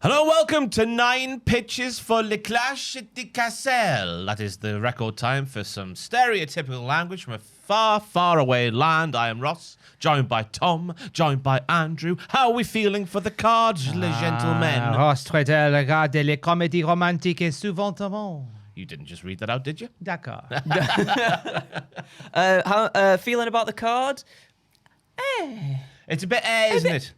Hello, welcome to 9 pitches for Le Clash de Cassel. That is the record time for some stereotypical language from a far, far away land. I am Ross, joined by Tom, joined by Andrew. How are we feeling for the cards, les gentlemen? Ross Tweddell regarde les comédies romantiques et souvent bon. You didn't just read that out, did you? D'accord. How feeling about the card? It's a bit isn't it?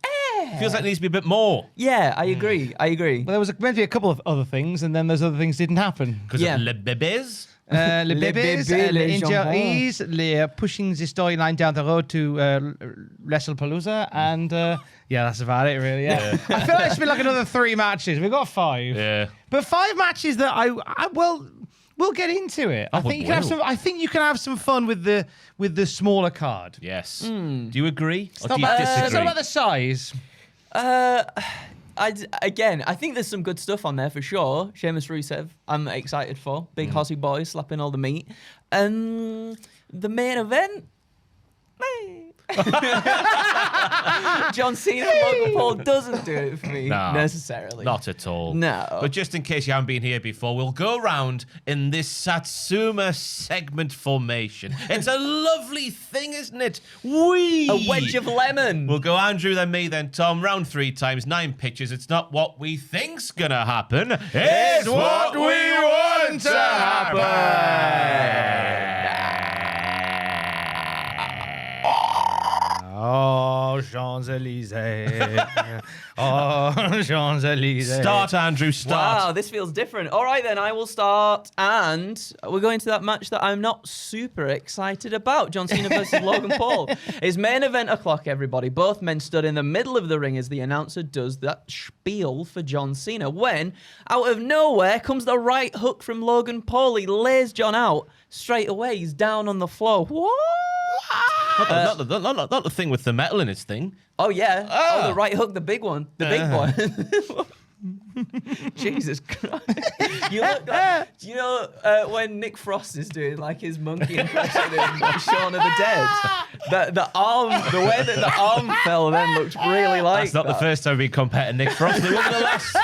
Feels like it needs to be a bit more. Yeah, I agree. Well, there was meant to be a couple of other things, and then those other things didn't happen. Because of Le Bébés? Les bébés, bébés, les les injuries, les pushing the storyline down the road to WrestlePalooza, and yeah, that's about it, really. Yeah. I feel like it's been like another 3 matches. We've got 5. Yeah. But 5 matches that we'll get into it. I think you can have some fun with the smaller card. Yes. Do you agree? It's Or not do you disagree? about the size. I think there's some good stuff on there for sure. Sheamus Rusev, I'm excited for. Big Hossy boy slapping all the meat. And the main event, John Cena and Logan Paul doesn't do it for me necessarily. Not at all. No. But just in case you haven't been here before, we'll go round in this Satsuma segment formation. It's a lovely thing, isn't it? A wedge of lemon. We'll go Andrew, then me, then Tom. Round 3 times, 9 pitches. It's not what we think's gonna happen. It's what we want to happen. Oh, Champs-Élysées. Oh, Champs-Élysées. Start, Andrew, start. Wow, this feels different. All right, then, I will start. And we're going to that match that I'm not super excited about. John Cena versus Logan Paul. It's main event o'clock, everybody. Both men stood in the middle of the ring as the announcer does that spiel for John Cena. When, out of nowhere, comes the right hook from Logan Paul. He lays John out straight away. He's down on the floor. What? Not the thing with the metal in its thing. Oh, yeah. Oh, the right hook, the big one. The big one. Jesus Christ. You look like, you know when Nick Frost is doing like his monkey impression in Shaun of the Dead? The way that the arm fell then looked really like That's not the first time we compare to Nick Frost. It wasn't the last.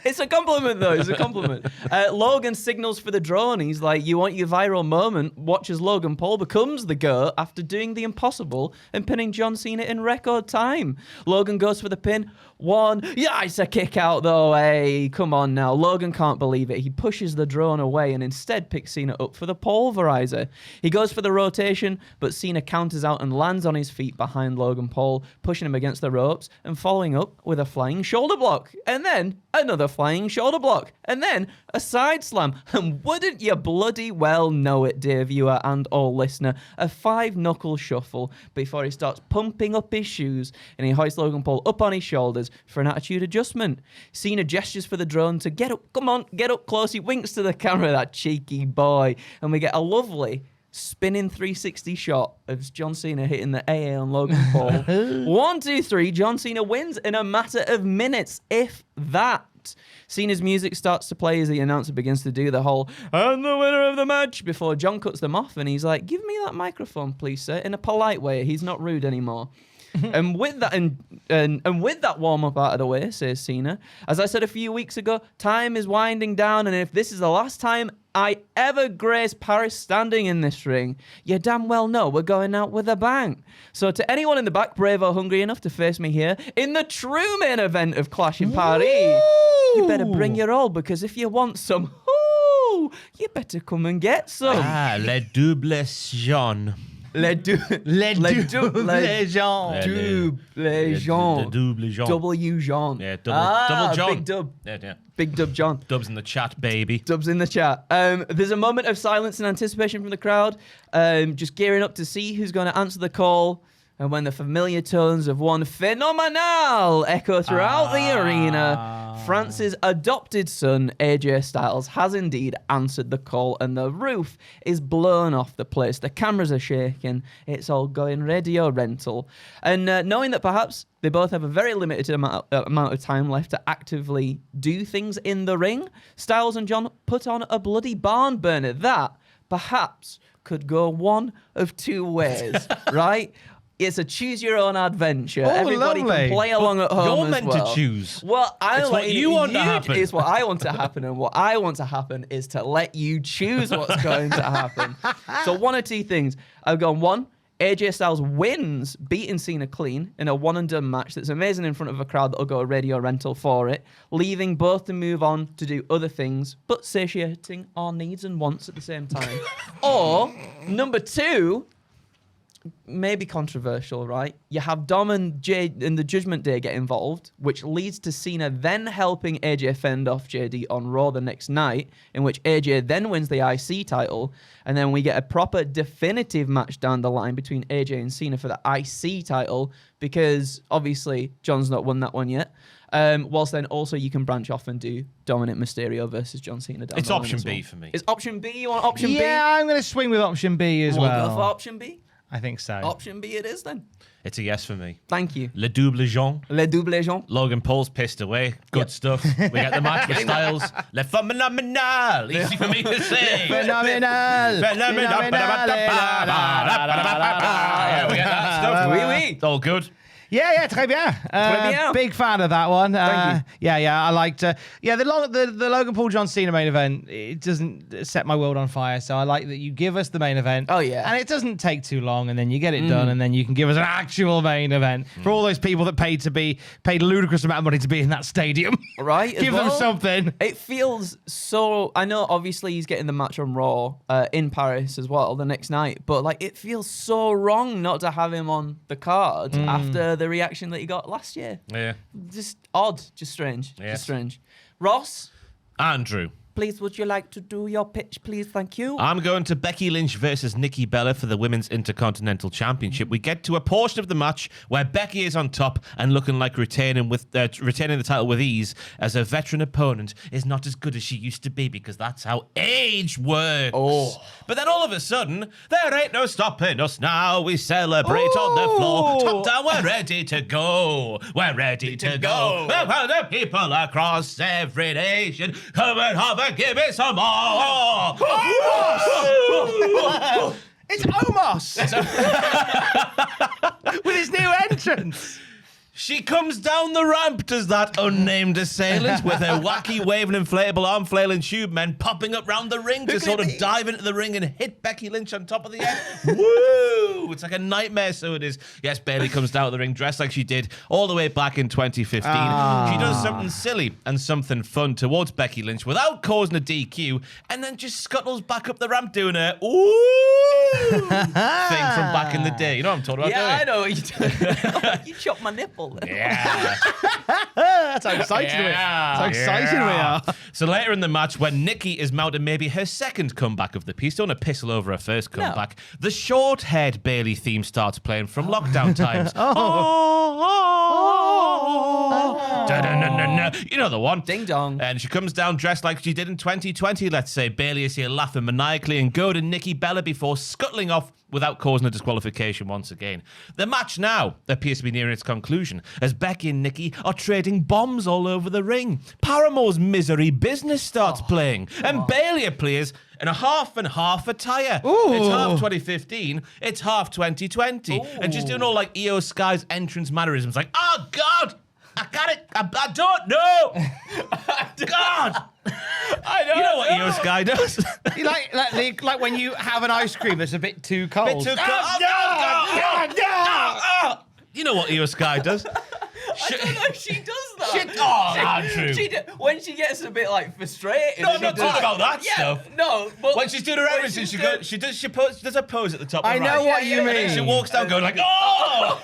It's a compliment, though. It's a compliment. Logan signals for the drone. He's like, you want your viral moment? Watch as Logan Paul becomes the GOAT after doing the impossible and pinning John Cena in record time. Logan goes for the pin. 1. Yeah, it's a kick out, though. Hey, come on now. Logan can't believe it. He pushes the drone away and instead picks Cena up for the pulverizer. He goes for the rotation, but Cena counters out and lands on his feet behind Logan Paul, pushing him against the ropes and following up with a flying shoulder block. And then another flying shoulder block. And then a side slam. And wouldn't you bloody well know it, dear viewer and all listener, a 5-knuckle shuffle before he starts pumping up his shoes and he hoists Logan Paul up on his shoulders for an attitude adjustment. Cena gestures for the drone to get up. Come on, get up close. He winks to the camera, that cheeky boy. And we get a lovely spinning 360 shot of John Cena hitting the AA on Logan Paul. 1, 2, 3. John Cena wins in a matter of minutes, if that. Cena's music starts to play as the announcer begins to do the whole "and the winner of the match" before John cuts them off and he's like, "Give me that microphone, please, sir," in a polite way. He's not rude anymore. And with that and with that warm-up out of the way, says Cena, as I said a few weeks ago, time is winding down, and if this is the last time I ever grace Paris standing in this ring, you damn well know we're going out with a bang. So to anyone in the back brave or hungry enough to face me here in the true main event of Clash in Paris, you better bring your all, because if you want some, you better come and get some. Le double Jean. Les double Jean. W Jean. Yeah, double John. Big dub. Yeah. Big dub John. Dubs in the chat, baby. Dubs in the chat. There's a moment of silence and anticipation from the crowd, just gearing up to see who's going to answer the call. And when the familiar tones of one phenomenal echo throughout the arena, France's adopted son, AJ Styles, has indeed answered the call, and the roof is blown off the place. The cameras are shaking. It's all going radio rental. And knowing that perhaps they both have a very limited amount of time left to actively do things in the ring, Styles and John put on a bloody barn burner that perhaps could go one of 2 ways, right? It's a choose your own adventure. Oh, Everybody lovely. can play along at home. You're as meant well. to choose. Well, It's what you want to happen. It's what I want to happen, and what I want to happen is to let you choose what's going to happen. So one or two things. I've gone 1. AJ Styles wins, beating Cena clean in a one-and-done match that's amazing in front of a crowd that'll go radio rental for it, leaving both to move on to do other things, but satiating our needs and wants at the same time. Or, number 2, maybe controversial, right? You have Dom and Jay and the Judgment Day get involved, which leads to Cena then helping AJ fend off JD on Raw the next night, in which AJ then wins the IC title, and then we get a proper definitive match down the line between AJ and Cena for the IC title, because obviously John's not won that one yet. Whilst then also you can branch off and do Dominic Mysterio versus John Cena down It's the line option as well. B for me. It's option B. You want option B? Yeah, I'm going to swing with option B as We'll well. go for option B. I think so. Option B it is then. It's a yes for me. Thank you. Le double Jean. Le double agent. Logan Paul's pissed away. Good Yep. stuff. We get the match with Styles. Le phenomenal. Easy for me to say. Phenomenal. Phenomenal. Yeah, we get that stuff. Oui, oui. It's all good. Yeah, très bien. Très bien. Big fan of that one. Thank Yeah, I liked. The Logan Paul John Cena main event. It doesn't set my world on fire, so I like that you give us the main event. Oh, yeah. and it doesn't take too long, and then you get it done, and then you can give us an actual main event for all those people that paid a ludicrous amount of money to be in that stadium. Right. as Give them well. something. It feels so. I know, obviously, he's getting the match on Raw in Paris as well the next night, but like, it feels so wrong not to have him on the card after the reaction that he got last year. Yeah. Just odd, just strange, Yes. just strange. Ross, Andrew. please, would you like to do your pitch, please? Thank you. I'm going to Becky Lynch versus Nikki Bella for the Women's Intercontinental Championship. We get to a portion of the match where Becky is on top and looking like retaining the title with ease, as her veteran opponent is not as good as she used to be, because that's how age works. Oh. But then all of a sudden, there ain't no stopping us now. We celebrate on the floor. Top down, we're ready to go. We're ready to go. The people across every nation come and have a give me some more. It's Omos with his new entrance. She comes down the ramp, does that unnamed assailant, with her wacky waving inflatable arm flailing tube men popping up round the ring to sort of dive into the ring and hit Becky Lynch on top of the head. Woo! It's like a nightmare, so it is. Yes, Bayley comes down to the ring dressed like she did all the way back in 2015. She does something silly and something fun towards Becky Lynch without causing a DQ, and then just scuttles back up the ramp doing a ooh thing from back in the day. You know what I'm talking about, Yeah, I don't know what you're doing. You chopped my nipple. you? Yeah. That's how excited we are. That's how excited we are. So later in the match, when Nikki is mounting maybe her second comeback of the piece, don't want to piss all over her first comeback, the short-haired Bayley theme starts playing from lockdown times. Da-da-na-na-na. You know the one. Ding dong. And she comes down dressed like she did in 2020, let's say. Bayley is here laughing maniacally and goading Nikki Bella before scuttling off without causing a disqualification once again. The match now appears to be nearing its conclusion, as Becky and Nikki are trading bombs all over the ring. Paramore's Misery Business starts playing, and Bayley appears in a half and half attire. It's half 2015, it's half 2020. And she's doing all like Io Sky's entrance mannerisms, like, oh God! I got it. I don't know. God. I don't You know what Io Sky does? You like when you have an ice cream that's a bit too cold. Bit too cold. Oh, God. You know what Io Sky does? I don't know if she does that. Andrew. When she gets a bit like frustrated. No, she I'm not does- talking about that Yeah, stuff. No, but When she's doing her when everything, she's she does a pose at the top. I right. know what you And then she mean. walks down going like, oh!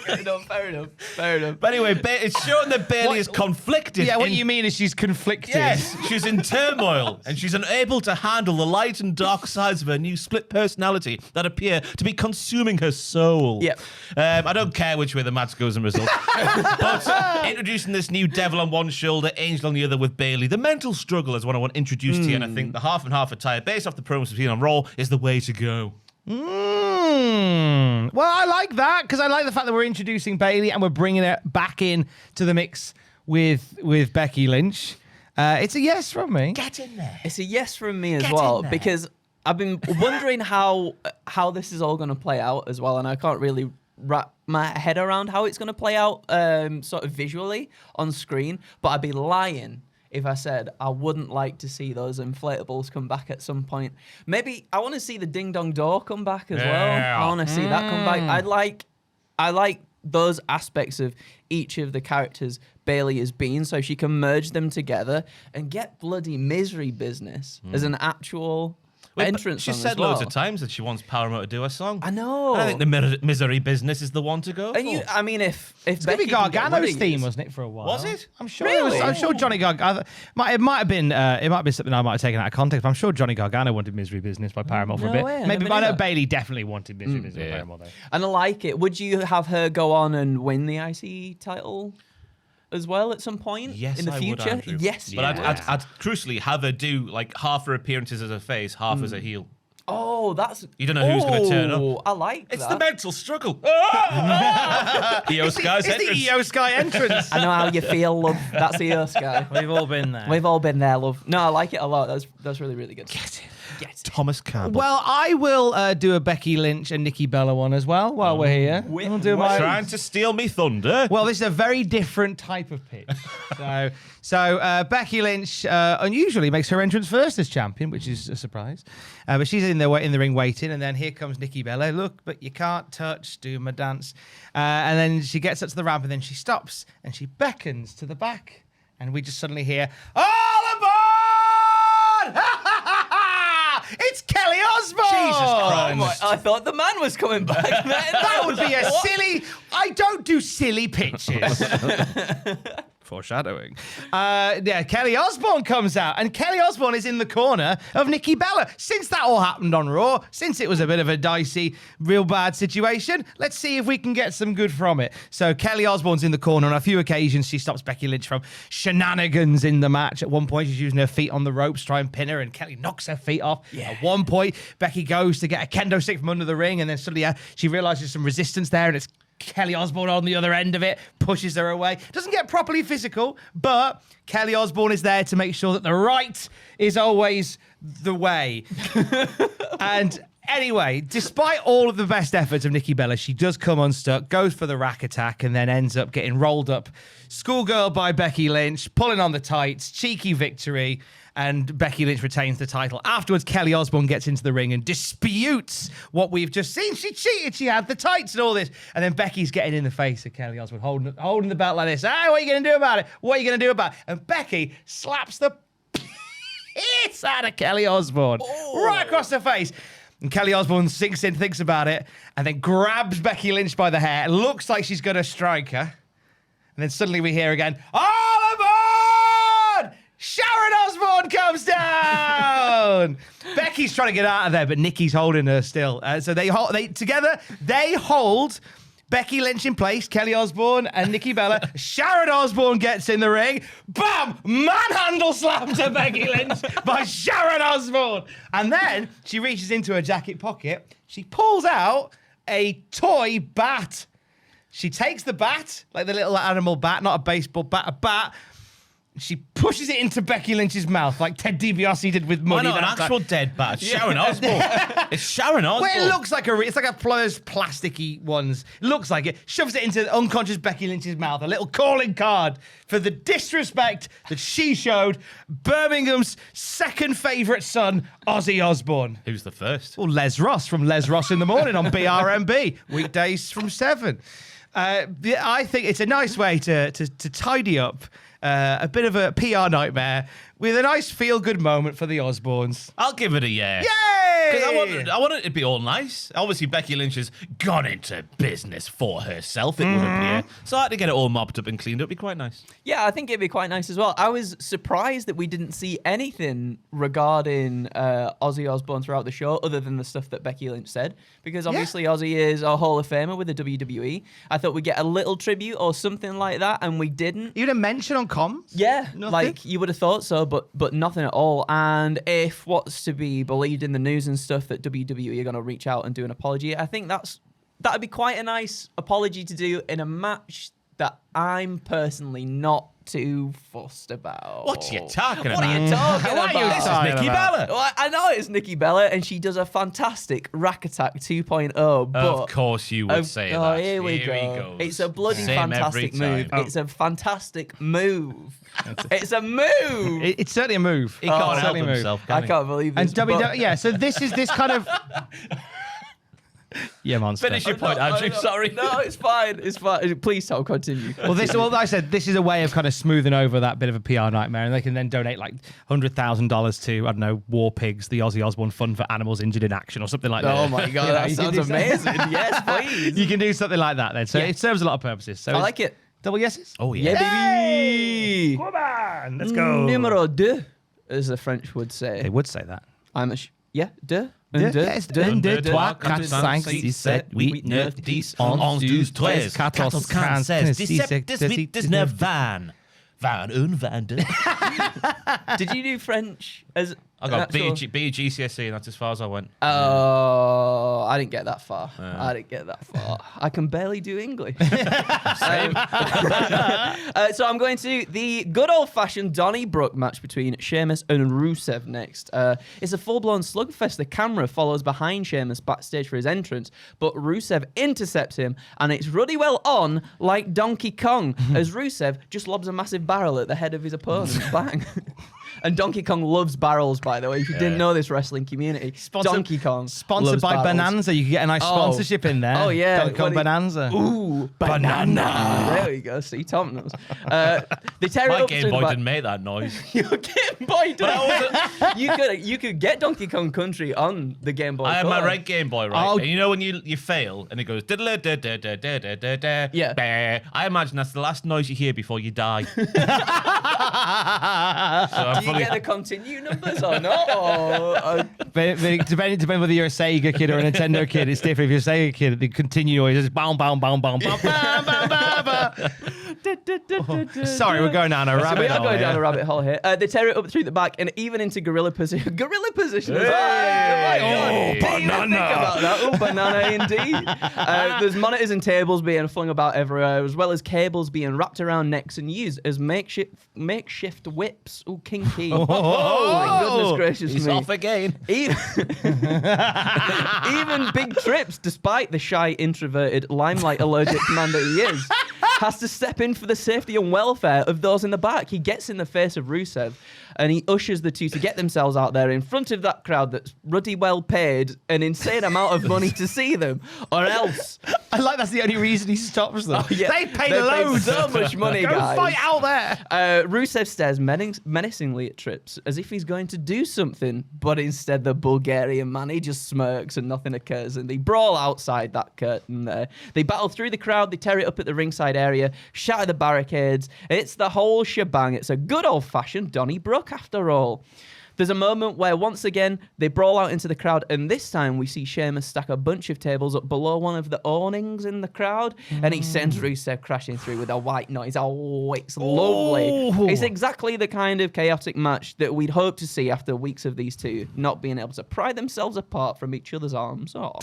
Okay, no, fair enough. Fair enough. But anyway, it's showing that Bayley is conflicted. Yeah, what you mean is she's conflicted. Yes, she's in turmoil, and she's unable to handle the light and dark sides of her new split personality that appear to be consuming her soul. Yep. I don't care which way the match goes in result. But introducing this new devil on one shoulder, angel on the other with Bayley, the mental struggle is what I want introduced to you, and I think the half and half attire based off the promos we've seen on Raw is the way to go. Well, I like that because I like the fact that we're introducing Bayley and we're bringing it back in to the mix with Becky Lynch. It's a yes from me. Get in there. It's a yes from me as Get well in there. because I've been wondering how this is all going to play out as well, and I can't really wrap my head around how it's going to play out sort of visually on screen, but I'd be lying if I said I wouldn't like to see those inflatables come back at some point. Maybe I want to see the Ding Dong Door come back as well. I want to see that come back. I like those aspects of each of the characters Bayley has been, so she can merge them together and get bloody Misery Business as an actual entrance. She said loads of times that she wants Paramount to do a song. I know. And I think the Misery Business is the one to go for. I mean, if it's gonna be Gargano's theme, wasn't it, for a while? Was it? I'm sure. Really? I'm sure Johnny Gargano. It might have been something I might have taken out of context. But I'm sure Johnny Gargano wanted Misery Business by Paramount for a bit. Maybe, but I know Bayley definitely wanted Misery Business by Paramount. Though. And I like it. Would you have her go on and win the IC title as well at some point in the future? Would, Andrew. Yes. But I'd crucially have her do like half her appearances as a face, half as a heel. Oh, that's... You don't know who's going to turn up. I like that. It's the mental struggle. EO Sky's entrance. It's the EO Sky entrance. I know how you feel, love. That's EO Sky. We've all been there. We've all been there, love. No, I like it a lot. That's really, really good. Get it. Thomas Campbell. Well, I will do a Becky Lynch and Nikki Bella one as well while we're here. I'll do my... Trying to steal me thunder. Well, this is a very different type of pitch. So Becky Lynch unusually makes her entrance first as champion, which is a surprise. But she's in the ring waiting, and then here comes Nikki Bella. Look, but you can't touch, do my dance. And then she gets up to the ramp, and then she stops, and she beckons to the back. And we just suddenly hear, all aboard! It's Kelly Osbourne! Jesus Christ. I thought the man was coming back. That would be a silly... I don't do silly pitches. Foreshadowing. Kelly Osbourne comes out, and Kelly Osbourne is in the corner of Nikki Bella. Since that all happened on Raw, since it was a bit of a dicey, real bad situation, let's see if we can get some good from it. So Kelly Osbourne's in the corner. On a few occasions, she stops Becky Lynch from shenanigans in the match. At one point, she's using her feet on the ropes, try and pin her, and Kelly knocks her feet off. Yeah. At one point, Becky goes to get a kendo stick from under the ring, and then suddenly she realizes some resistance there, and it's Kelly Osbourne on the other end of it, pushes her away. Doesn't get properly physical, but Kelly Osbourne is there to make sure that the right is always the way. And anyway, despite all of the best efforts of Nikki Bella, she does come unstuck, goes for the rack attack, and then ends up getting rolled up. Schoolgirl by Becky Lynch, pulling on the tights, cheeky victory. And Becky Lynch retains the title. Afterwards, Kelly Osbourne gets into the ring and disputes what we've just seen. She cheated. She had the tights and all this. And then Becky's getting in the face of Kelly Osbourne, holding the belt like this. Hey, what are you going to do about it? What are you going to do about it? And Becky slaps the piss out of Kelly Osbourne right across the face. And Kelly Osbourne sinks in, thinks about it, and then grabs Becky Lynch by the hair. It looks like she's going to strike her. And then suddenly we hear again, all aboard! Sharon Osbourne comes down. Becky's trying to get out of there, but Nikki's holding her still. So they hold Becky Lynch in place, Kelly Osbourne and Nikki Bella. Sharon Osbourne gets in the ring. Bam! Manhandle slam to Becky Lynch by Sharon Osbourne. And then she reaches into her jacket pocket. She pulls out a toy bat. She takes the bat, like the little animal bat, not a baseball bat, a bat. She pushes it into Becky Lynch's mouth like Ted DiBiase did with money. Why not an actual dead bat? Sharon Osbourne. It's Sharon Osbourne. Well, it looks like it's like a those plasticky ones. It looks like it. Shoves it into unconscious Becky Lynch's mouth. A little calling card for the disrespect that she showed Birmingham's second favourite son, Ozzy Osbourne. Who's the first? Well, Les Ross from Les Ross in the Morning on BRMB. Weekdays from 7. I think it's a nice way to tidy up a bit of a PR nightmare with a nice feel-good moment for the Osbournes. I'll give it a yeah. Yay! Because I want it to be all nice. Obviously, Becky Lynch has gone into business for herself, it would appear. So I had to get it all mopped up and cleaned up. It'd be quite nice. Yeah, I think it'd be quite nice as well. I was surprised that we didn't see anything regarding Ozzy Osbourne throughout the show other than the stuff that Becky Lynch said. Because obviously Ozzy is a Hall of Famer with the WWE. I thought we'd get a little tribute or something like that, and we didn't. Even a mention on comms? Yeah, Nothing? like you would have thought so, but nothing at all. And if what's to be believed in the news and stuff that WWE are going to reach out and do an apology, I think that'd be quite a nice apology to do in a match that I'm personally not too fussed about. What are you talking What about? are you talking What are about? you This is talking Nikki about? Bella. Well, I know it's Nikki Bella, and she does a fantastic Rack Attack 2.0. But Of course you would say oh, that. here we he go. goes. It's a bloody Same every fantastic move. time. It's a fantastic move. It's a move. It's certainly a move. He can't help Certainly a move. himself, I can he? can't believe this. And but- yeah, so this is this kind of. Yeah, monster. Finish your point, Andrew. Sorry. No, it's fine. It's fine. Please, Tom, continue. Well, I said this is a way of kind of smoothing over that bit of a PR nightmare, and they can then donate like $100,000 to, I don't know, War Pigs, the Ozzy Osbourne Fund for Animals Injured in Action, or something like that. Oh my God, You know, that you can sounds do amazing. Yes, please. You can do something like that then. So Yeah. it serves a lot of purposes. So I like it. Double yeses? Oh, yeah. Yeah, baby. Come on, let's go. Numero deux, as the French would say. They would say that. I'm a yeah, deux. Deux, deux, yes, deux, un, deux, deux, trois, deux, quatre, deux, cinq, deux, six, sept, huit, neuf, 10, 11, 12, 13, 14, 15, 15, 16, 17, 19, 20. 21, 22. Did you do French as I got an actual- B GCSE, and that's as far as I went. Oh, I didn't get that far. I didn't get that far. I can barely do English. So I'm going to the good old-fashioned Donnybrook match between Sheamus and Rusev next. It's a full-blown slugfest. The camera follows behind Sheamus backstage for his entrance, but Rusev intercepts him, and it's ruddy well on like Donkey Kong, as Rusev just lobs a massive barrel at the head of his opponent. Bang. And Donkey Kong loves barrels, by the way. If you didn't know this wrestling community, Donkey Kong Sponsored loves by barrels. Bonanza. You can get a nice sponsorship in there. Oh, yeah. Donkey Kong Bonanza. Ooh, banana. There we go. See, Tom knows. They tear it My up Game through the Boy back. didn't make that noise. Your Game Boy did. You could get Donkey Kong Country on the Game Boy. I had my Color. red Game Boy, right? Oh. And you know when you fail and it goes diddle-da-da-da-da-da-da-da, Yeah. bah. I imagine that's the last noise you hear before you die. So I'm Do you get the continue numbers or not? Or, Depending whether you're a Sega kid or a Nintendo kid, it's different. If you're a Sega kid, the continue noise is bound, bound, bound, bound, bound, bound, bound, bound. Sorry, we're going down a rabbit we are hole. going down here. a rabbit hole here. They tear it up through the back and even into gorilla position. Gorilla position. as well. Hey! Oh, my God. Didn't even think about that. Oh, banana indeed. There's monitors and tables being flung about everywhere, as well as cables being wrapped around necks and used as makeshift whips. Oh, kinky. Oh, my goodness gracious He's me. off again. Even Big Trips, despite the shy, introverted, limelight allergic man that he is, has to step in for the safety and welfare of those in the back. He gets in the face of Rusev and he ushers the two to get themselves out there in front of that crowd that's ruddy well paid an insane amount of money to see them, or else. I like that's the only reason he stops them. Yeah, They paid they loads. so much money, Go guys. fight out there. Rusev stares menacingly at Trips as if he's going to do something, but instead the Bulgarian man, he just smirks and nothing occurs, and they brawl outside that curtain there. They battle through the crowd, they tear it up at the ringside area, shatter the barricades. It's the whole shebang. It's a good old-fashioned Donnybrook after all. There's a moment where, once again, they brawl out into the crowd, and this time we see Sheamus stack a bunch of tables up below one of the awnings in the crowd, and he sends Rusev crashing through with a white noise. Oh, it's lovely. Oh. It's exactly the kind of chaotic match that we'd hope to see after weeks of these two not being able to pry themselves apart from each other's arms. Oh.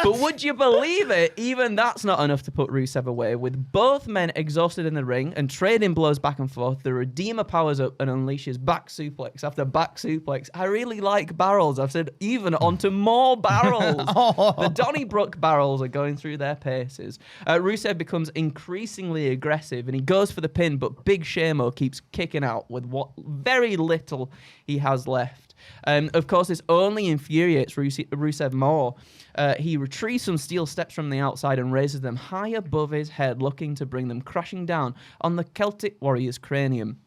But would you believe it? Even that's not enough to put Rusev away. With both men exhausted in the ring and trading blows back and forth, the Redeemer powers up and unleashes back suplex after back suplex. I really like barrels. I've said even onto more barrels. The Donnybrook barrels are going through their paces. Rusev becomes increasingly aggressive and he goes for the pin, but Big Shamo keeps kicking out with what very little he has left. Of course, this only infuriates Rusev more. He retrieves some steel steps from the outside and raises them high above his head, looking to bring them crashing down on the Celtic Warrior's cranium.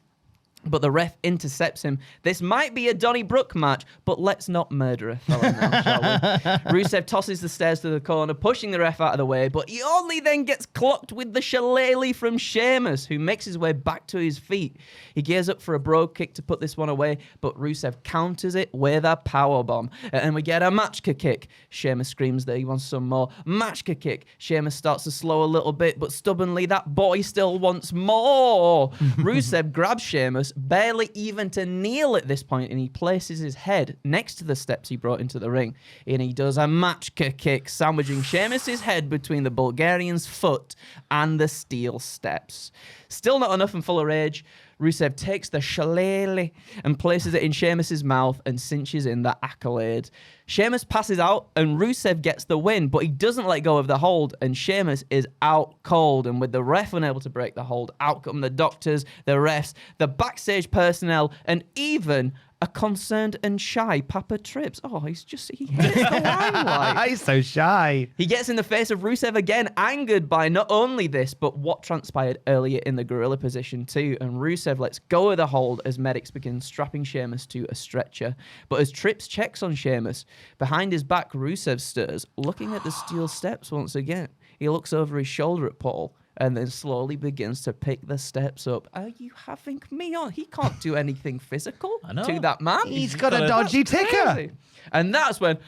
But the ref intercepts him. This might be a Donnybrook match, but let's not murder a fella now, shall we? Rusev tosses the stairs to the corner, pushing the ref out of the way, but he only then gets clocked with the shillelagh from Sheamus, who makes his way back to his feet. He gears up for a brogue kick to put this one away, but Rusev counters it with a powerbomb. And we get a Machka kick. Sheamus screams that he wants some more. Machka kick. Sheamus starts to slow a little bit, but stubbornly that boy still wants more. Rusev grabs Sheamus Sheamus, barely even to kneel at this point, and he places his head next to the steps he brought into the ring, and he does a matchka kick, sandwiching Sheamus's head between the Bulgarian's foot and the steel steps. Still not enough and full of rage, Rusev takes the shillelagh and places it in Sheamus's mouth and cinches in the accolade. Sheamus passes out and Rusev gets the win, but he doesn't let go of the hold, and Sheamus is out cold. And with the ref unable to break the hold, out come the doctors, the refs, the backstage personnel, and even a concerned and shy Papa Trips. Oh, he hits the limelight. He's so shy. He gets in the face of Rusev again, angered by not only this, but what transpired earlier in the gorilla position too. And Rusev lets go of the hold as medics begin strapping Sheamus to a stretcher. But as Trips checks on Sheamus, behind his back, Rusev stirs, looking at the steel steps once again. He looks over his shoulder at Paul and then slowly begins to pick the steps up. Are you having me on? He can't do anything physical to that man. He's got a dodgy ticker. Crazy. And that's when Ilya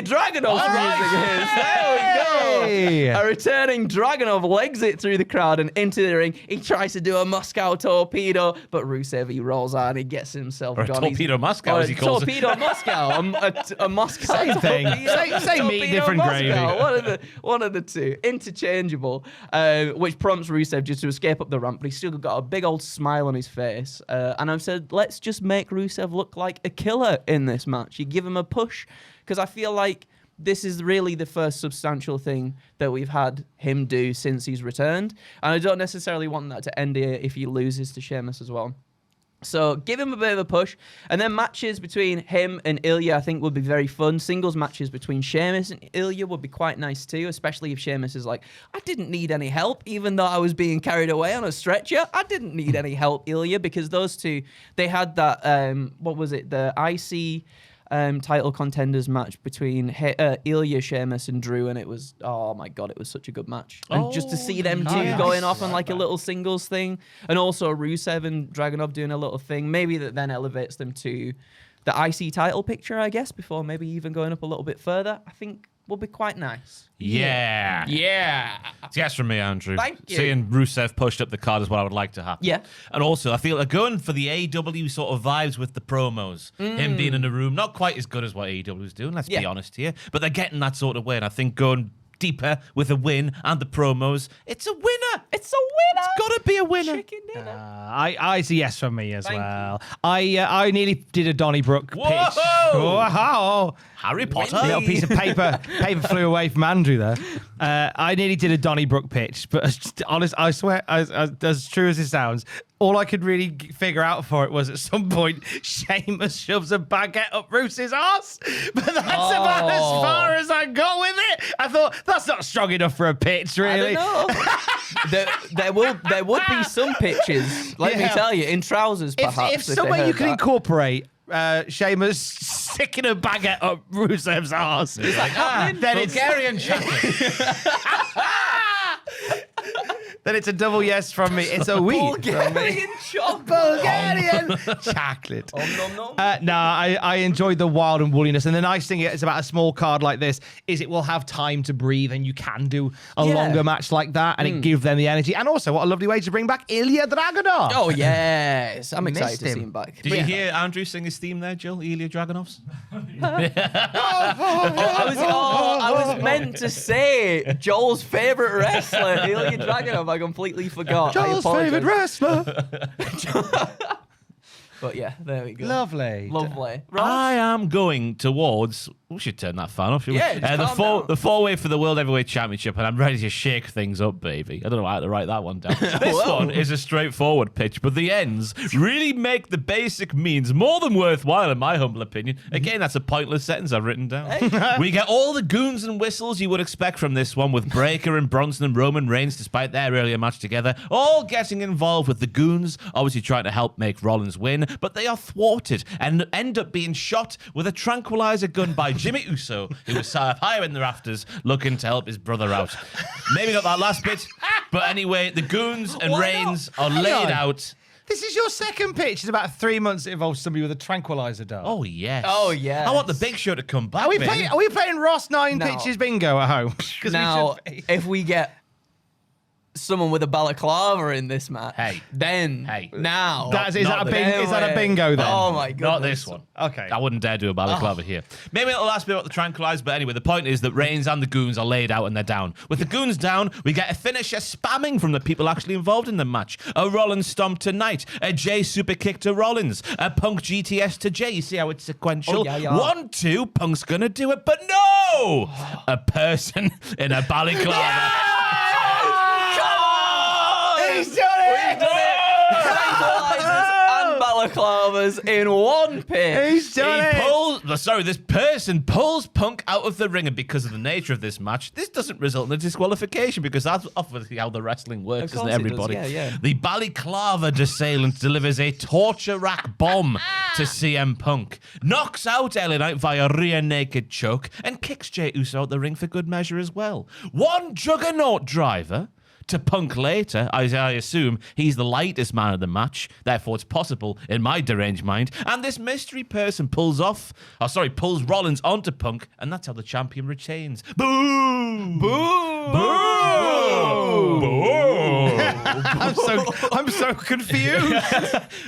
Dragunov's music hits. There we go. A returning Dragunov legs it through the crowd and into the ring. He tries to do a Moscow torpedo, but Rusev, he rolls out and he gets himself Or a gone. torpedo Moscow, as he calls torpedo Moscow. A Moscow Same thing. torpedo. Same meat, Torpedo different Moscow. gravy. One of the two. Interchangeable. Which prompts Rusev just to escape up the ramp, but he's still got a big old smile on his face. And I've said, let's just make Rusev look like a killer in this match. You give him a push, because I feel like this is really the first substantial thing that we've had him do since he's returned. And I don't necessarily want that to end here if he loses to Sheamus as well. So give him a bit of a push. And then matches between him and Ilya, I think, would be very fun. Singles matches between Sheamus and Ilya would be quite nice too, especially if Sheamus is like, I didn't need any help, even though I was being carried away on a stretcher. I didn't need any help, Ilya, because those two, they had that, what was it, the IC title contenders match between Ilya, Sheamus, and Drew, and it was, oh my god, it was such a good match. And just to see them two going off on like a little singles thing, and also Rusev and Dragunov doing a little thing, maybe that then elevates them to the IC title picture, I guess, before maybe even going up a little bit further, I think will be quite nice. Yeah. It's yes from me, Andrew. Thank you. Seeing Rusev pushed up the card is what I would like to happen. Yeah. And also, I feel like going for the AEW sort of vibes with the promos. Him being in the room, not quite as good as what AEW is doing, let's be honest here. But they're getting that sort of way. And I think going deeper with a win and the promos, it's a winner. It's a winner. It's got to be a winner. Chicken dinner. I see yes from me as Thank well. I nearly did a Donnybrook pitch. Whoa! Whoa! Harry Potter. A little piece of paper flew away from Andrew there. I nearly did a Donnybrook pitch, but honest, I swear, as true as it sounds, all I could really figure out for it was at some point, Sheamus shoves a baguette up Rusev's ass. But that's about as far as I got with it. I thought, that's not strong enough for a pitch, really. I don't know. there would be some pitches, let me tell you, in trousers, perhaps. If somewhere you can incorporate Sheamus sticking a baguette up Rusev's ass, then it's Bulgarian chocolate. then it's a double yes from me. It's a weed. Bulgarian chocolate. Bulgarian chocolate. No, I enjoyed the wild and wooliness. And the nice thing is about a small card like this is it will have time to breathe and you can do a longer match like that and it gives them the energy. And also, what a lovely way to bring back Ilya Dragunov. Oh, yes. I'm excited to see him back. Did you hear Andrew sing his theme there, Jill? Ilya Dragunov's? I was meant to say Joel's favourite wrestler, Ilya Dragunov. I completely forgot. Joel's favourite wrestler. But yeah, there we go. Lovely. Lovely. I am going towards. We should turn that fan off. Yeah, just calm down. The four-way for the World Heavyweight Championship, and I'm ready to shake things up, baby. I don't know how to write that one down. This one is a straightforward pitch, but the ends really make the basic means more than worthwhile, in my humble opinion. Again, that's a pointless sentence I've written down. We get all the goons and whistles you would expect from this one, with Breaker and Bronson and Roman Reigns, despite their earlier match together, all getting involved with the goons, obviously trying to help make Rollins win, but they are thwarted and end up being shot with a tranquilizer gun by Jimmy Uso, who was sat up higher in the rafters looking to help his brother out. Maybe not that last bit, but anyway, the goons and Reigns are laid out. This is your second pitch. It's about 3 months that involves somebody with a tranquilizer dart. Oh, yes. Oh, yes. I want the Big Show to come back, Are we playing Ross 9 No. pitches bingo at home? Now, if we get someone with a balaclava in this match, then now Is that a bingo then? Oh my god, Not this one. Okay. I wouldn't dare do a balaclava here. Maybe it'll last bit about the tranquilize, but anyway, the point is that Reigns and the goons are laid out and they're down. With the goons down, we get a finisher spamming from the people actually involved in the match. A Rollins stomp to Knight, a Jay super kick to Rollins, a Punk GTS to Jay. You see how it's sequential? 1-2, Punk's gonna do it, but no! A person in a balaclava. He's done it! And balaclavas in one pit. He's done it! This person pulls Punk out of the ring, and because of the nature of this match, this doesn't result in a disqualification because that's obviously how the wrestling works, isn't it, everybody? Yeah. The balaclava assailant delivers a torture rack bomb to CM Punk, knocks out LA Knight via rear naked choke, and kicks Jey Uso out the ring for good measure as well. One juggernaut driver to Punk later, as I assume he's the lightest man of the match, therefore it's possible in my deranged mind, and this mystery person pulls Rollins onto Punk, and that's how the champion retains. Boo! Boo! Boo! Boo! I'm so confused.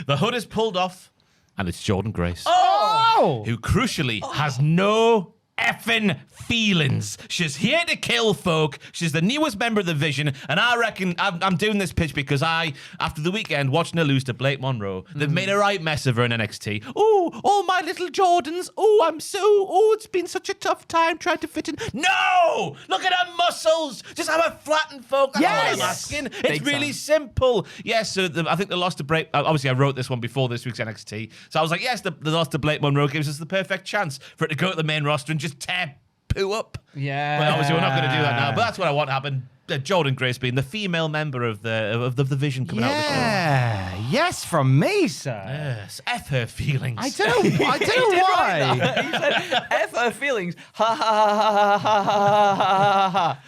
The hood is pulled off, and it's Jordan Grace. Oh! Who crucially has no effing feelings. She's here to kill folk. She's the newest member of the Vision, and I reckon I'm doing this pitch because after the weekend, watching her lose to Blake Monroe, they've made a right mess of her in NXT. Oh, all my little Jordans. It's been such a tough time trying to fit in. No! Look at her muscles. Just have her flatten, folk. That's all I'm asking. It's really simple. Yes, so I think they lost to Blake. Obviously, I wrote this one before this week's NXT. So I was like, yes, the loss to Blake Monroe gives us the perfect chance for it to go to the main roster and just tear poo up. Yeah. But obviously, we're not going to do that now. But that's what I want to happen. Jordan Grace being the female member of the Vision coming out of the show. Yeah. Yes, from me, sir. Yes. F her feelings. I don't know why. He said, F her feelings. Ha ha ha ha ha ha ha ha.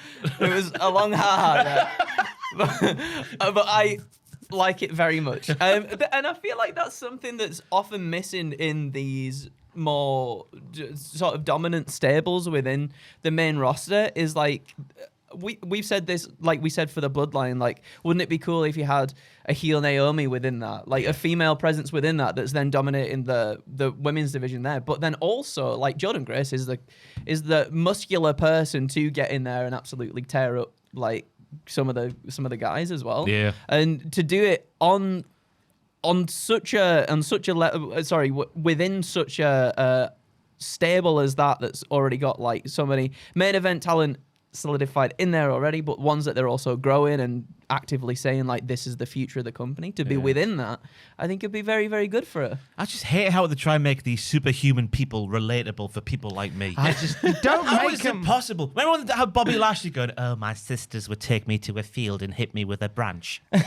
It was a long ha ha there. But I like it very much. And I feel like that's something that's often missing in these more sort of dominant stables within the main roster is like we've said this, like we said for the Bloodline, like wouldn't it be cool if you had a heel Naomi within that, like a female presence within that's then dominating the women's division there, but then also like Jordan Grace is the muscular person to get in there and absolutely tear up like some of the guys as well. Yeah, and to do it within such a stable as that's already got like so many main event talent solidified in there already, but ones that they're also growing and actively saying like this is the future of the company. To be within that, I think it'd be very, very good for her. I just hate how they try and make these superhuman people relatable for people like me. I just don't How make is them it possible? Remember how Bobby Lashley going, "Oh, my sisters would take me to a field and hit me with a branch." Your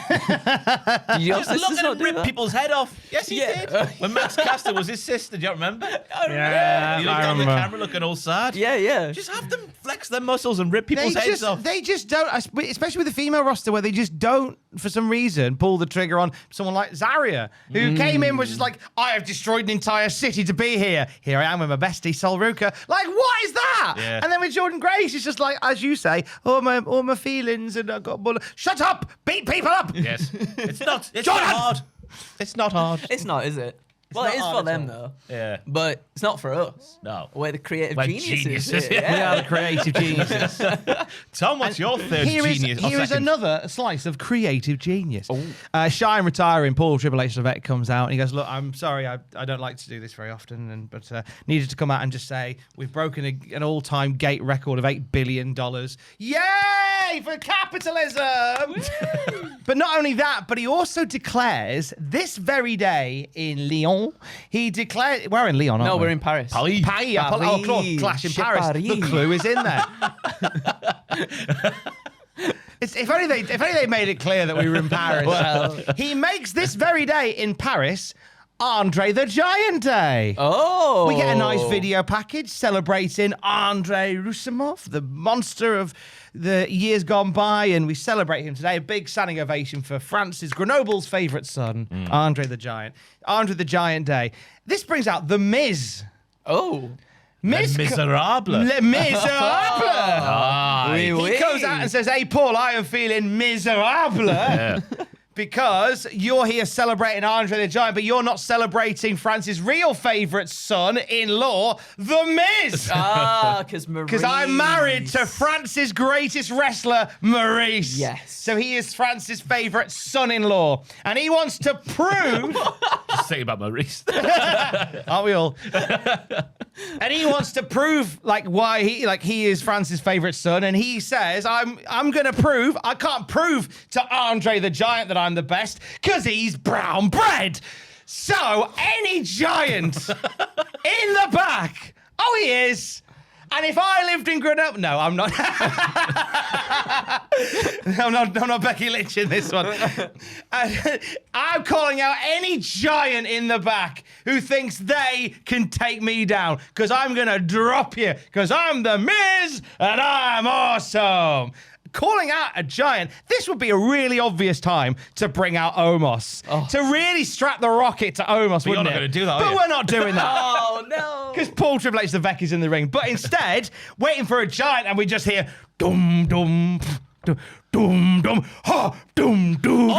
Just look sisters at not him do rip that? people's head off. Yes, he Yeah. did. When Max Caster was his sister, do you remember? Yeah, He looked I on the remember. camera looking all sad. Yeah. Just have them flex their muscles and rip people's heads off. They just don't, especially with the female roster where they just don't, for some reason, pull the trigger on someone like Zarya, who came in, was just like, I have destroyed an entire city to be here. Here I am with my bestie, Sol Ruka. Like, what is that? Yeah. And then with Jordan Grace, it's just like, as you say, all my feelings, and I got bullet. Shut up! Beat people up! Yes. It's not Jordan! hard. It's not hard. It's not, is it? Well, not it is hard for at them all. though. Yeah. But it's not for us. No. We're the creative We're geniuses. geniuses, here. yeah. We are the creative geniuses. Tom, what's your third genius? Here is another slice of creative genius. Shine retiring, Paul Triple H Levesque comes out and he goes, look, I'm sorry, I don't like to do this very often, but needed to come out and just say, we've broken an all-time gate record of $8 billion. Yay for capitalism! But not only that, but he also declares this very day in Lyon, he declared, we're in Lyon, aren't we? No, we're in Paris. Paris. Paris. Oh, Clash in Paris. The clue is in there. If only they made it clear that we were in Paris. Well. He makes this very day in Paris Andre the Giant Day. Oh. We get a nice video package celebrating Andre Rusev, the monster of the years gone by, and we celebrate him today. A big standing ovation for France's Grenoble's favourite son, Andre the Giant. Andre the Giant Day. This brings out The Miz. Oh. Miss Miserable. Le Miserable. Oui, He oui. comes out and says, "Hey, Paul, I am feeling miserable." Yeah. Because you're here celebrating Andre the Giant, but you're not celebrating France's real favourite son-in-law, The Miz. Because I'm married to France's greatest wrestler, Maurice. Yes. So he is France's favourite son-in-law. And he wants to prove... Just think about Maurice. Aren't we all? And he wants to prove why he is France's favourite son. And he says, I'm gonna prove, I can't prove to Andre the Giant that I'm the best, because he's brown bread. So any giant in the back, oh, he is. And if I lived in Grenoble, no, I'm not. I'm not Becky Lynch in this one. I'm calling out any giant in the back who thinks they can take me down, because I'm gonna drop you, because I'm the Miz and I'm awesome. Calling out a giant, this would be a really obvious time to bring out Omos. To really strap the rocket to Omos, But you're wouldn't not it? gonna do that, are But you? we're not doing that. Oh, no. Because Paul Triple H, the Becky's in the ring. But instead, waiting for a giant, and we just hear dum dum dum dum dum ha dum dum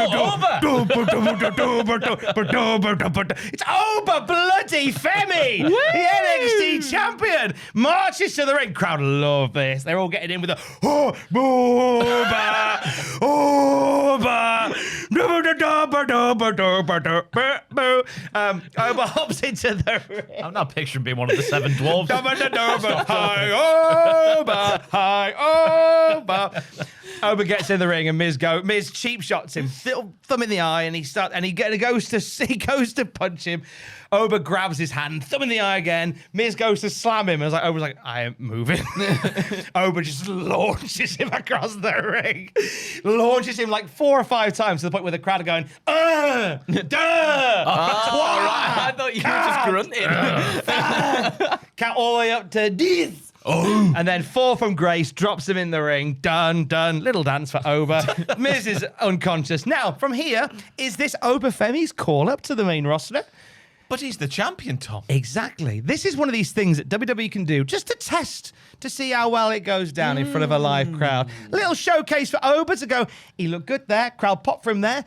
It's Oba bloody Femi, the NXT champion, marches to the ring. Crowd love this. They're all getting in with the Oba hops into the ring. I'm not picturing being one of the 7 dwarves. Hi, Oba. Oba gets in the ring and Miz cheap shots him, thumb in the eye, and he goes to punch him. Oba grabs his hand, thumb in the eye again. Miz goes to slam him. And Oba's like, I ain't moving. Oba just launches him across the ring. Launches him like 4 or 5 times to the point where the crowd are going, duh! I thought you were just grunting. Count all the way up to this. Oh. And then 4 from Grace, drops him in the ring. Done. Little dance for Oba. Miz is unconscious. Now, from here, is this Oba Femi's call up to the main roster? But he's the champion, Tom. Exactly. This is one of these things that WWE can do just to test, to see how well it goes down in front of a live crowd. A little showcase for Oba to go, he looked good there, crowd pop from there,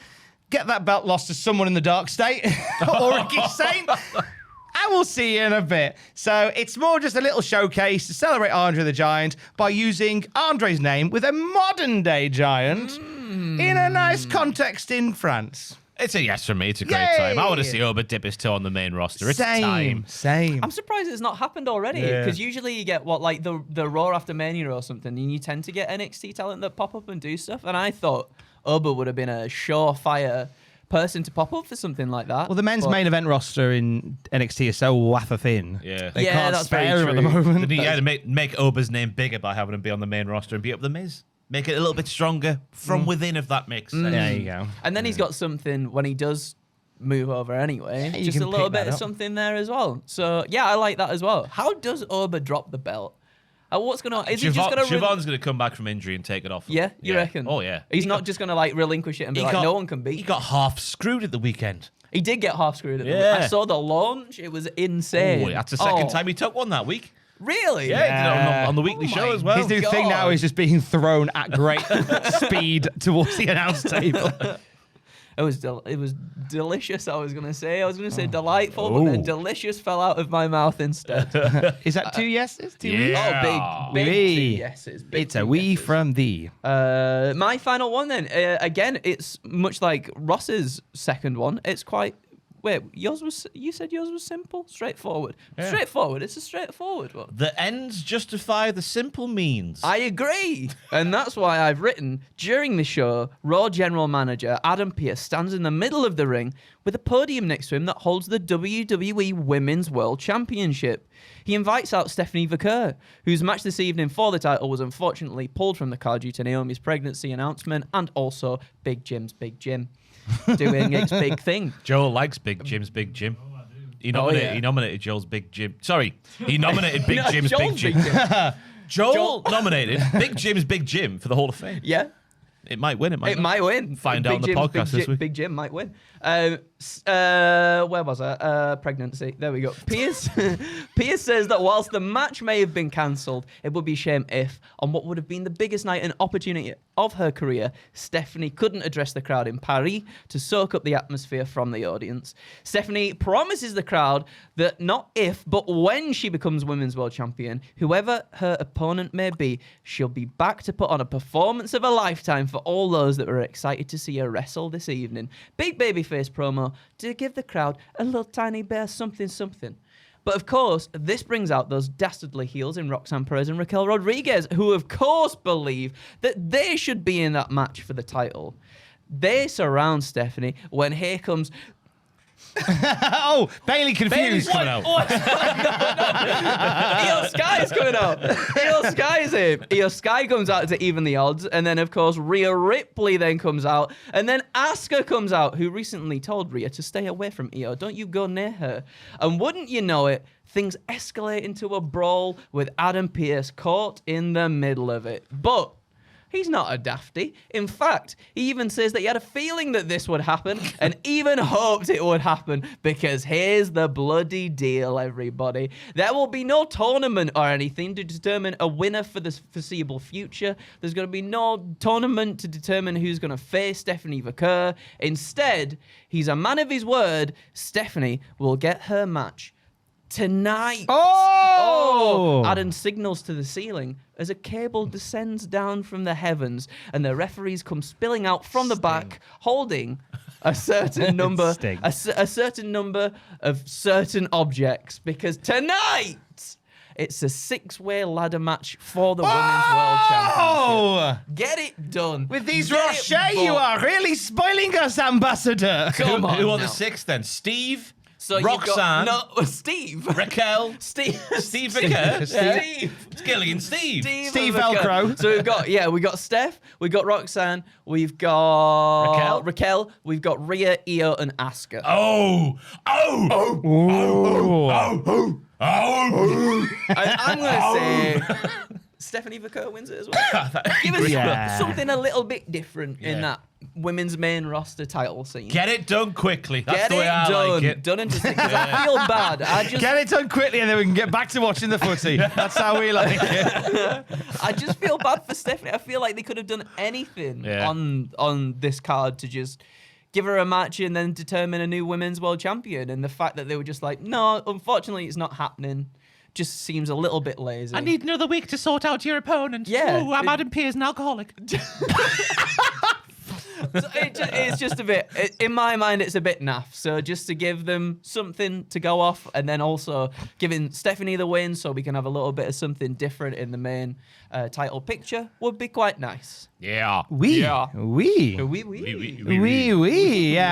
get that belt lost to someone in the dark state, or Ricky Saint. And we'll see you in a bit. So it's more just a little showcase to celebrate Andre the Giant by using Andre's name with a modern day giant in a nice context in France. It's a yes from me. It's a great Yay! time. I want to see Oba dip his toe on the main roster. It's time. Same. I'm surprised it's not happened already, because usually you get the Raw after Mania or something, and you tend to get NXT talent that pop up and do stuff. And I thought Oba would have been a surefire person to pop up for something like that. Well, the men's main event roster in NXT is so wafer thin. Yeah. They Yeah, can't that's spare very him at the true. moment. They need to make Oba's name bigger by having him be on the main roster and beat up the Miz. Make it a little bit stronger from within, if that makes sense. There you go. And then he's got something when he does move over anyway. you Just can a little pick that bit of up. something there as well. So, yeah, I like that as well. How does Oba drop the belt? What's going to... Is he just going to... Siobhan's going to come back from injury and take it off him. Yeah, you reckon? Oh, yeah. He's not just going to, relinquish it and be no one can beat. He got half screwed at the weekend. He did get half screwed at the Yeah. I saw the launch. It was insane. Oh, that's the second time he took one that week. Really? Yeah, he did it on the weekly Oh show my as well. His new thing now is just being thrown at great speed towards the announce table. It was delicious, I was going to say. I was going to say delightful, but then delicious fell out of my mouth instead. Is that 2 yeses? 2 Yeah. Oh, big Wee. 2 yeses. Big It's a 2 wee yeses. from thee. My final one then. Again, it's much like Ross's second one. It's quite... Wait, you said yours was simple? Straightforward. Yeah. Straightforward. It's a straightforward one. The ends justify the simple means. I agree. And that's why I've written, during the show, Raw General Manager Adam Pearce stands in the middle of the ring with a podium next to him that holds the WWE Women's World Championship. He invites out Stephanie Vaquer, whose match this evening for the title was unfortunately pulled from the card due to Naomi's pregnancy announcement, and also Big Jim's Big Jim doing its big thing. Joel likes Big Jim's Big Jim. He nominated Joel's Big Jim. Sorry, he nominated Big Jim's Big Joel's Jim. Big Jim. Joel nominated Big Jim's Big Jim for the Hall of Fame. Yeah. It might win. It might win. Find out on the podcast this week. Big Jim might win. Where was I? Pregnancy. There we go. Pierce says that whilst the match may have been cancelled, it would be a shame if, on what would have been the biggest night and opportunity of her career, Stephanie couldn't address the crowd in Paris to soak up the atmosphere from the audience. Stephanie promises the crowd that not if, but when she becomes Women's World Champion, whoever her opponent may be, she'll be back to put on a performance of a lifetime for all those that were excited to see her wrestle this evening. Big babyface promo to give the crowd a little tiny bit of something. But of course, this brings out those dastardly heels in Roxanne Perez and Raquel Rodriguez, who of course believe that they should be in that match for the title. They surround Stephanie when here comes... Oh, Bailey confused. Bailey's coming out. Io Sky's coming out. Io Sky's in. Io Sky comes out to even the odds, and then of course Rhea Ripley then comes out, and then Asuka comes out, who recently told Rhea to stay away from Io. Don't you go near her. And wouldn't you know it, things escalate into a brawl with Adam Pearce caught in the middle of it. But he's not a dafty. In fact, he even says that he had a feeling that this would happen and even hoped it would happen, because here's the bloody deal, everybody. There will be no tournament or anything to determine a winner for the foreseeable future. There's going to be no tournament to determine who's going to face Stephanie Vaquer. Instead, he's a man of his word. Stephanie will get her match tonight. Oh! Adam signals to the ceiling as a cable descends down from the heavens and the referees come spilling out from the back holding a certain number a certain number of certain objects, because tonight it's a 6-way ladder match for the Women's World Championship. Get it done. With these Get Roche, it you booked. are really spoiling us, Ambassador. Come on Who are now. the 6 then? Steve? So Roxanne? Steve. Raquel? Steve Vicker? Steve. It's Gilligan Steve. Steve Vaquer. Velcro. So we got Steph, we got Roxanne, we've got Raquel, we've got Rhea, Io, and Asuka. And I'm gonna say Stephanie Vaquer wins it as well. Give us something a little bit different in that women's main roster title scene. Get it done quickly. That's Get the way I done. like it. Done into six. Because I feel bad. Get it done quickly and then we can get back to watching the footy. That's how we like it. I just feel bad for Stephanie. I feel like they could have done anything on this card to just give her a match and then determine a new women's world champion. And the fact that they were just like, no, unfortunately, it's not happening, just seems a little bit lazy. I need another week to sort out your opponent. Yeah. Ooh, I'm Adam Pearce, an alcoholic. So it's just a bit, in my mind, it's a bit naff. So just to give them something to go off, and then also giving Stephanie the win so we can have a little bit of something different in the main title picture would be quite nice. Yeah. We. Yeah,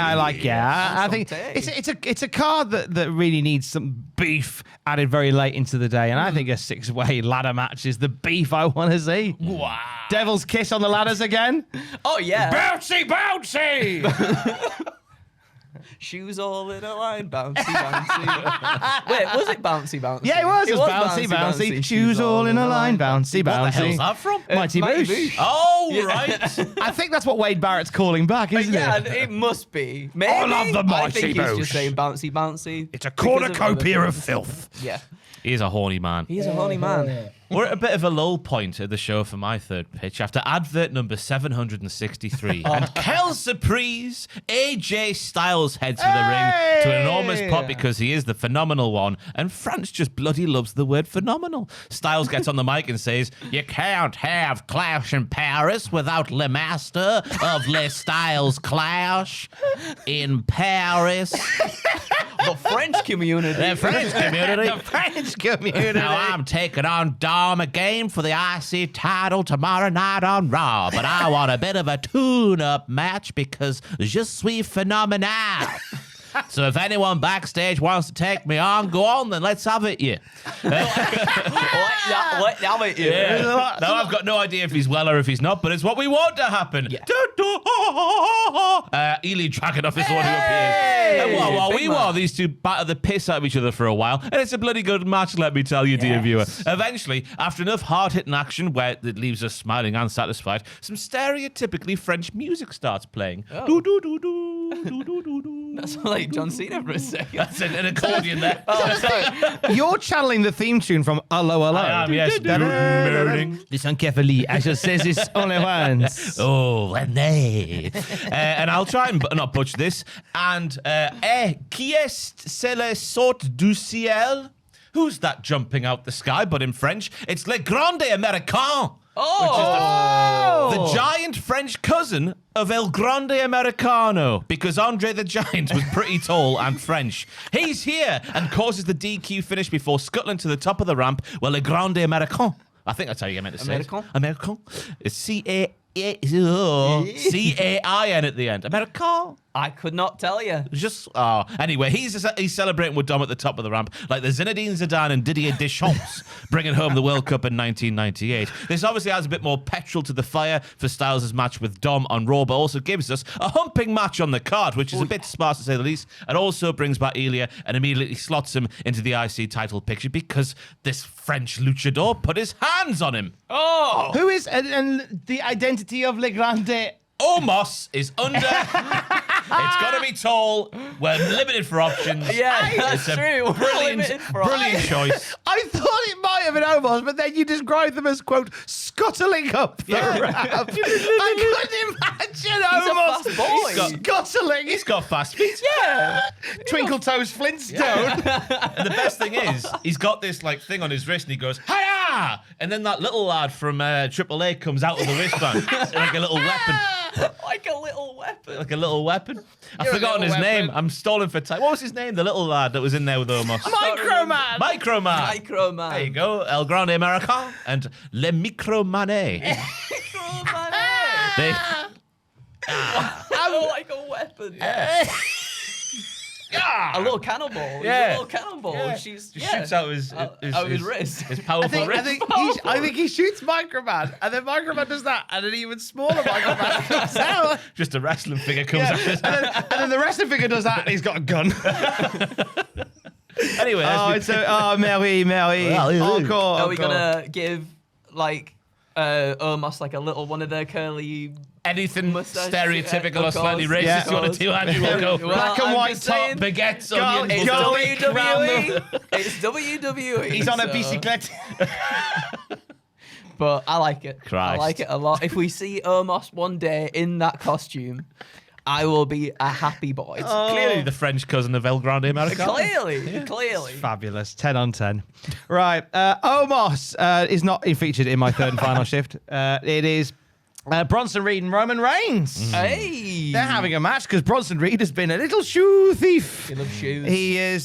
I like. Yeah, I think Santé. it's a card that really needs some beef added very late into the day, and I think a 6-way ladder match is the beef I want to see. Wow. Devil's kiss on the ladders again. Oh yeah, Bouncy, bouncy. shoes all in a line, bouncy, bouncy. Wait, was it bouncy, bouncy? Yeah, it was. It was bouncy, bouncy. Shoes all in a line, bouncy, bouncy. What the hell's that from? Mighty Boosh. Oh, right. I think that's what Wade Barrett's calling back, isn't Yeah, it? it must be. Maybe. I love the I Mighty think he's Boosh. just saying bouncy, bouncy. It's a because of cornucopia other of things. filth. Yeah, He's a horny man. he's a horny man. We're at a bit of a lull point at the show for my third pitch after advert number 763. And Kel Surprise, AJ Styles heads for the ring to an enormous pop because he is the phenomenal one. And France just bloody loves the word phenomenal. Styles gets on the mic and says, "You can't have Clash in Paris without Le Master of Le Styles Clash in Paris." The French community. The French community. The French community. Now I'm taking on Dom again for the IC title tomorrow night on Raw, but I want a bit of a tune-up match because je suis phenomenal. So if anyone backstage wants to take me on, go on then. Let's have it, yeah. Let have it, Yeah. Now I've got no idea if he's well or if he's not, but it's what we want to happen. Yeah. Ely Dragunov is the one who appears. And while these two batter the piss out of each other for a while, and it's a bloody good match, let me tell you, dear viewer. Eventually, after enough hard-hitting action where it leaves us smiling and satisfied, some stereotypically French music starts playing. Oh. Do, do, do, do, do, do, do, do. That's like John Cena for a second. That's an accordion there. Oh, sorry. You're channeling the theme tune from Allo Allo. I am, yes. Listen carefully, I shall say this only once. Oh, René. And I'll try and not butcher this. And, qui est le sort du ciel? Who's that jumping out the sky? But in French, it's Le Grande Américain. Oh! The giant French cousin of El Grande Americano, because Andre the Giant was pretty tall and French. He's here and causes the DQ finish before scuttling to the top of the ramp. Well, Le Grande Americain. I think that's how you meant to say American? it. American. It's C-A-I-N at the end. American. I could not tell you. Anyway, he's celebrating with Dom at the top of the ramp, like the Zinedine Zidane and Didier Deschamps bringing home the World Cup in 1998. This obviously adds a bit more petrol to the fire for Styles' match with Dom on Raw, but also gives us a humping match on the card, which is a bit sparse to say the least, and also brings back Ilya and immediately slots him into the IC title picture because this French luchador put his hands on him. Oh! Who is and the identity of Le Grande? Omos is under. It's got to be tall. We're limited for options. Yeah, that's It's a true. We're limited for brilliant choice. I thought it might have been Omos, but then you described them as, quote, scuttling up the ramp. I couldn't imagine Omos fast boy. scuttling. He's got fast feet. Yeah. Twinkle Toes Flintstone. And the best thing is, he's got this like thing on his wrist, and he goes, "Hiya!" And then that little lad from AAA comes out of the wristband like a little weapon. Like a little weapon. Like a little weapon. I've You're a forgotten his little name. weapon. I'm stalling for time. What was his name? The little lad that was in there with Omos. Microman. Microman. Microman. There you go. El Grande American and Le Micromane. They, Like a weapon. A little cannonball. Yeah. A little cannonball. Yeah. She's Just shoots out his wrist. His powerful wrist. I think he shoots Microman, and then Microman does that, and an even smaller Microman comes out. Just a wrestling figure comes out. And then the wrestling figure does that, and he's got a gun. Anyway, Mary. Are we gonna give like Omos like a little one of their curly anything mustache? stereotypical or slightly racist Yeah. you want to do, Andrew? We'll go. Well, Black and I'm white just top, saying, Baguettes, Go- onions. It's Go- WWE. It's WWE. He's on a so- bicyclette. But I like it. Christ. I like it a lot. If we see Omos one day in that costume, I will be a happy boy. Clearly the French cousin of El Grande Americano. Clearly. Fabulous. 10 on 10. Right. Omos is not featured in my third and final shift. It is Bronson Reed and Roman Reigns. Hey. They're having a match because Bronson Reed has been a little shoe thief. He loves shoes.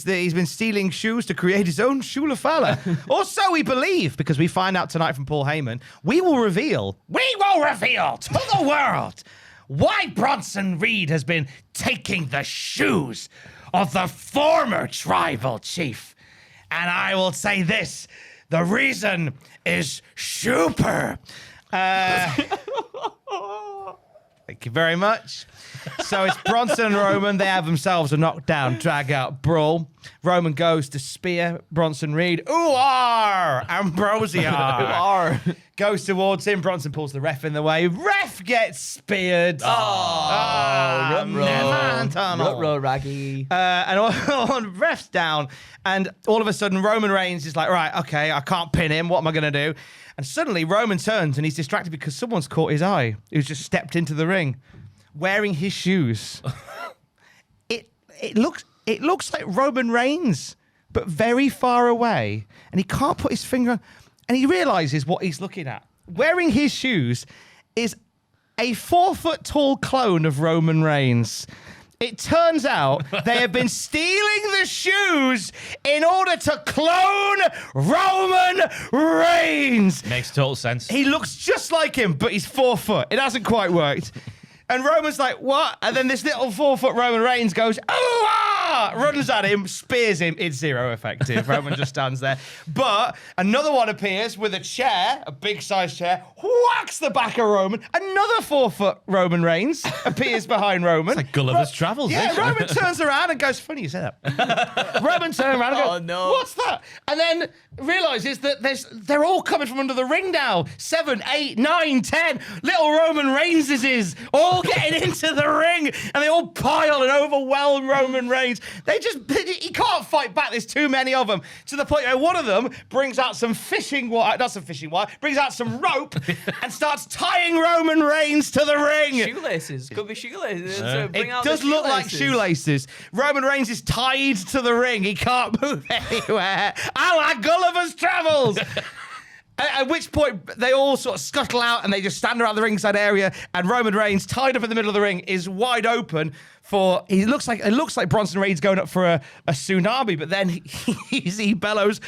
He's been stealing shoes to create his own Shulafala. Or so we believe, because we find out tonight from Paul Heyman. We will reveal to the world why Bronson Reed has been taking the shoes of the former tribal chief. And I will say this, the reason is super. Thank you very much. So it's Bronson and Roman. They have themselves a knockdown, drag-out brawl. Roman goes to spear Bronson Reed. Ooh-ar! Ambrosiar. Goes towards him. Bronson pulls the ref in the way. Ref gets speared. Ruh-roh, Raggy. And all ref's down. And all of a sudden, Roman Reigns is like, right, okay, I can't pin him. What am I going to do? And suddenly, Roman turns and he's distracted because someone's caught his eye. Who's just stepped into the ring wearing his shoes. It looks like Roman Reigns, but very far away. And he can't put his finger on. And he realizes what he's looking at. Wearing his shoes is a 4-foot-tall clone of Roman Reigns. It turns out they have been stealing the shoes in order to clone Roman Reigns. Makes total sense. He looks just like him, but he's 4 foot. It hasn't quite worked. And Roman's like, what? And then this little 4-foot Roman Reigns goes, ooh, runs at him, spears him. It's zero effective. Roman just stands there. But another one appears with a chair, a big-sized chair, whacks the back of Roman. Another 4-foot Roman Reigns appears behind Roman. It's like Gulliver's Travels. Yeah, Roman turns around and goes, funny you say that. Roman turns around and goes, Oh, no. what's that? And then realizes that they're all coming from under the ring now. 7, 8, 9, 10 little Roman Reigns all getting into the ring, and they all pile and overwhelm Roman Reigns. He can't fight back. There's too many of them, to the point where one of them brings out some fishing wire, brings out some rope and starts tying Roman Reigns to the ring. Shoelaces. Could be shoelaces. So bring It out does the look like shoelaces. Roman Reigns is tied to the ring. He can't move anywhere. I like Gulliver's Travels. At which point they all sort of scuttle out and they just stand around the ringside area, and Roman Reigns, tied up in the middle of the ring, is wide open for. It looks like Bronson Reed's going up for a tsunami, but then he bellows,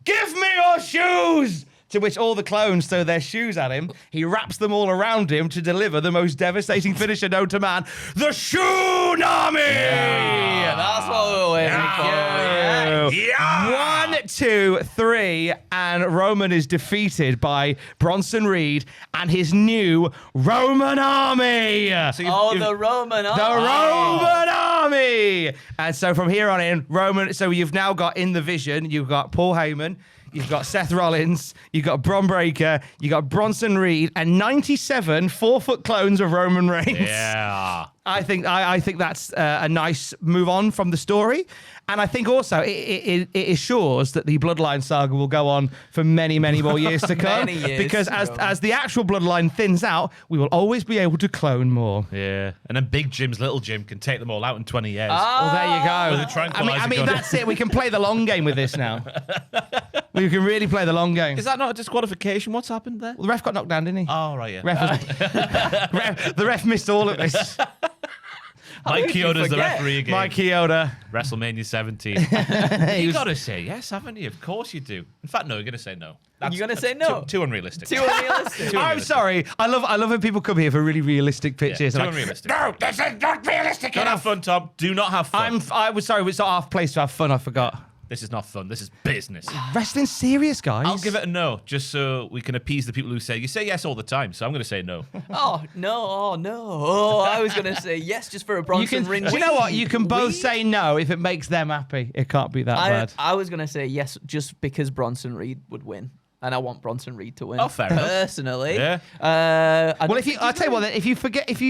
"Give me your shoes!" To which all the clones throw their shoes at him. He wraps them all around him to deliver the most devastating finisher known to man, the Shoonami! Yeah, that's what we're waiting for. Yeah. 1, 2, 3, and Roman is defeated by Bronson Reed and his new Roman army. The Roman army. The Roman army. And so from here on in, Roman. So you've now got in the vision. You've got Paul Heyman. You've got Seth Rollins, you've got Bron Breakker, you've got Bronson Reed, and 97 4-foot clones of Roman Reigns. Yeah. I think that's a nice move on from the story. And I think also it assures that the Bloodline saga will go on for many, many more years to come. Because as the actual Bloodline thins out, we will always be able to clone more. Yeah. And then Big Jim's Little Jim can take them all out in 20 years. Well, there you go. With a tranquilizer I mean gun. that's it. We can play the long game with this now. We can really play the long game. Is that not a disqualification? What's happened there? Well, the ref got knocked down, didn't he? Oh, right, yeah. The ref missed all of this. Mike did you Chioda's the forget? referee again. Mike Chioda. WrestleMania 17. You got to say yes, haven't you? Of course you do. In fact, no, you're going to say no. You're gonna say no? Too unrealistic. Too unrealistic. I'm sorry. I love when people come here for really realistic pitches. Too I'm like, unrealistic. no, this is not realistic Don't have enough. fun, Tom. Do not have fun. I was sorry. It's not our place to have fun. I forgot. This is not fun. This is business. Wrestling's serious, guys. I'll give it a no, just so we can appease the people who say, you say yes all the time, so I'm going to say no. Oh, no. Oh, I was going to say yes just for a Bronson Reed. Do you know what? You can both say no if it makes them happy. It can't be that bad. I was going to say yes just because Bronson Reed would win. And I want Bronson Reed to win. Oh, fair enough. Personally. Yeah. Well, I'll tell you what, then, if you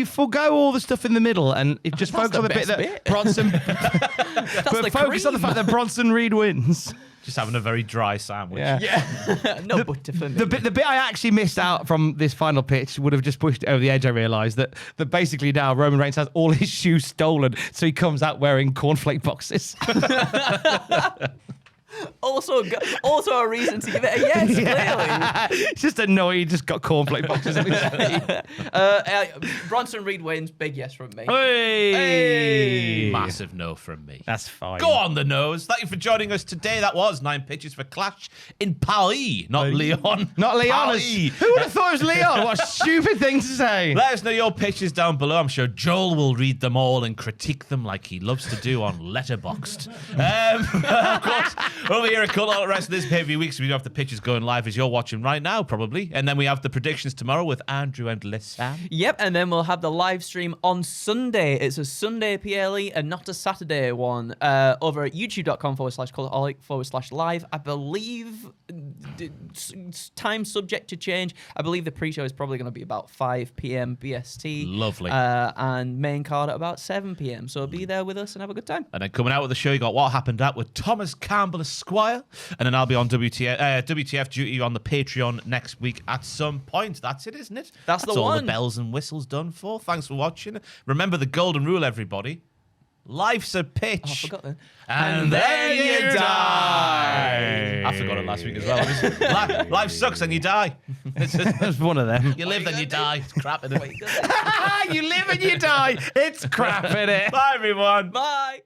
forgo all the stuff in the middle and it just focus the on the bit best that bit. Bronson, That's but the focus on the fact that Bronson Reed wins. Just having a very dry sandwich. Yeah. No butter for me. The bit I actually missed out from this final pitch would have just pushed it over the edge. I realised that basically now Roman Reigns has all his shoes stolen, so he comes out wearing cornflake boxes. Also a reason to give it a yes, clearly. He's just annoyed. He just got cornflake boxes on his feet. Bronson Reed wins. Big yes from me. Hey! Massive no from me. That's fine. Go on the nose. Thank you for joining us today. That was 9 pitches for Clash in Paris, not Leon. Not Leon. Paris. Who would have thought it was Leon? What a stupid thing to say. Let us know your pitches down below. I'm sure Joel will read them all and critique them like he loves to do on Letterboxd. Of course, over here at Cultaholic Wrestling, this pay-per-view week, so we do have the pitches going live as you're watching right now, probably. And then we have the predictions tomorrow with Andrew and Lissam. Yep, and then we'll have the live stream on Sunday. It's a Sunday PLE and not a Saturday one. Over at youtube.com/cultaholic/live. I believe time subject to change. I believe the pre-show is probably going to be about 5 p.m. BST. Lovely. And main card at about 7 p.m. So be there with us and have a good time. And then coming out with the show, you got What Happened At with Thomas Campbell Esquire. And then I'll be on WTF duty on the Patreon next week at some point. That's it, isn't it? That's the all one. the bells and whistles done for. Thanks for watching. Remember the golden rule, everybody. Life's a pitch. Oh, I forgot that. And then you die. I forgot it last week as well. Life sucks and you die. That's one of them. You live and you die. It's crap, isn't it? You live and you die. It's crap, innit? Bye, everyone. Bye.